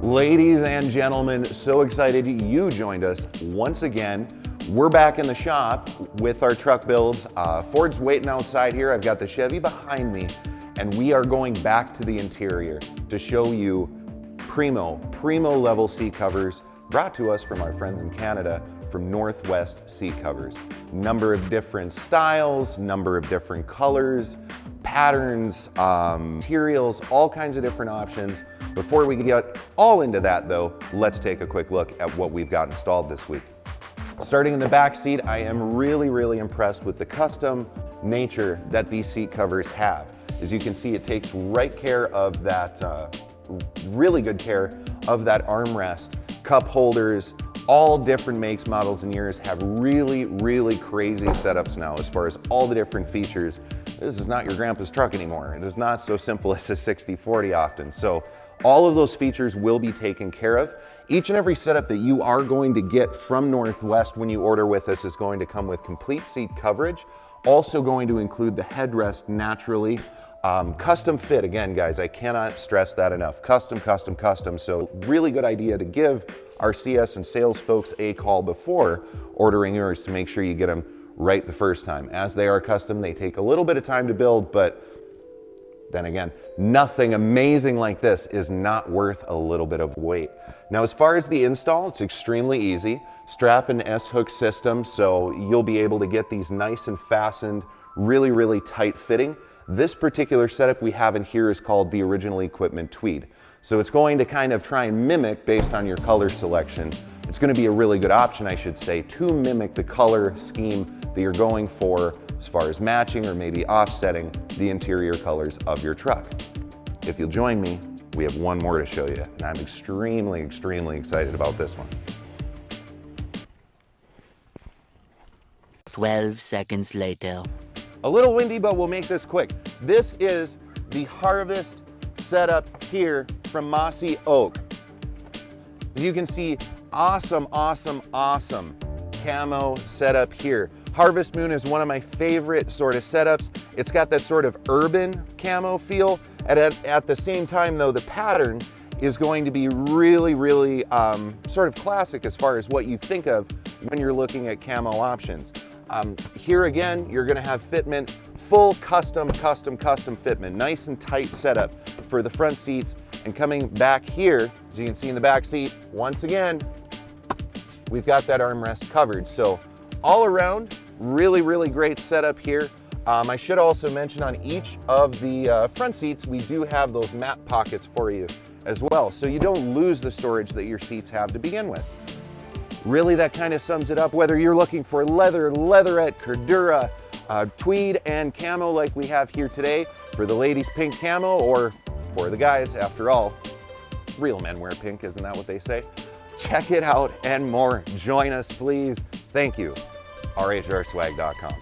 Ladies and gentlemen, so excited you joined us once again. We're back in the shop with our truck builds. Ford's waiting outside here. I've got the Chevy behind me, and we are going back to the interior to show you primo level seat covers brought to us from our friends in Canada from Northwest Seat Covers. Number of different styles, number of different colors, patterns, materials, all kinds of different options. Before we get all into that though, let's take a quick look at what we've got installed this week. Starting in the back seat, I am really impressed with the custom nature that these seat covers have. As you can see, it takes right care of that, really good care of that armrest, cup holders. All different makes, models, and years have really crazy setups now as far as all the different features. This is not your grandpa's truck anymore. It is not so simple as a 60/40 often. So all of those features will be taken care of. Each and every setup that you are going to get from Northwest when you order with us is going to come with complete seat coverage. Also going to include the headrest naturally. Custom fit, again guys, I cannot stress that enough. Custom. So really good idea to give our CS and sales folks a call before ordering yours to make sure you get them right the first time. As they are custom, they take a little bit of time to build, but then again, nothing amazing like this is not worth a little bit of weight. Now, as far as the install, it's extremely easy. Strap and S-hook system, so you'll be able to get these nice and fastened, really tight fitting. This particular setup we have in here is called the Original Equipment Tweed. So it's going to kind of try and mimic, based on your color selection, it's going to be a really good option, I should say, to mimic the color scheme that you're going for as far as matching or maybe offsetting the interior colors of your truck. If you'll join me, we have one more to show you, and I'm extremely excited about this one. 12 seconds later. A little windy, but we'll make this quick. This is the Harvest setup here from Mossy Oak. As you can see, awesome camo setup here. Harvest Moon is one of my favorite sort of setups. It's got that sort of urban camo feel. At the same time though, the pattern is going to be really sort of classic as far as what you think of when you're looking at camo options. Here again, you're gonna have fitment, full custom fitment, nice and tight setup for the front seats. And coming back here, as you can see in the back seat, once again, we've got that armrest covered. So all around, really great setup here. I should also mention on each of the front seats, we do have those map pockets for you as well. So you don't lose the storage that your seats have to begin with. Really, that kind of sums it up. Whether you're looking for leather, leatherette, Cordura, tweed, and camo like we have here today, for the ladies pink camo, or for the guys, after all, real men wear pink, isn't that what they say? Check it out and more. Join us, please. Thank you. rhrswag.com.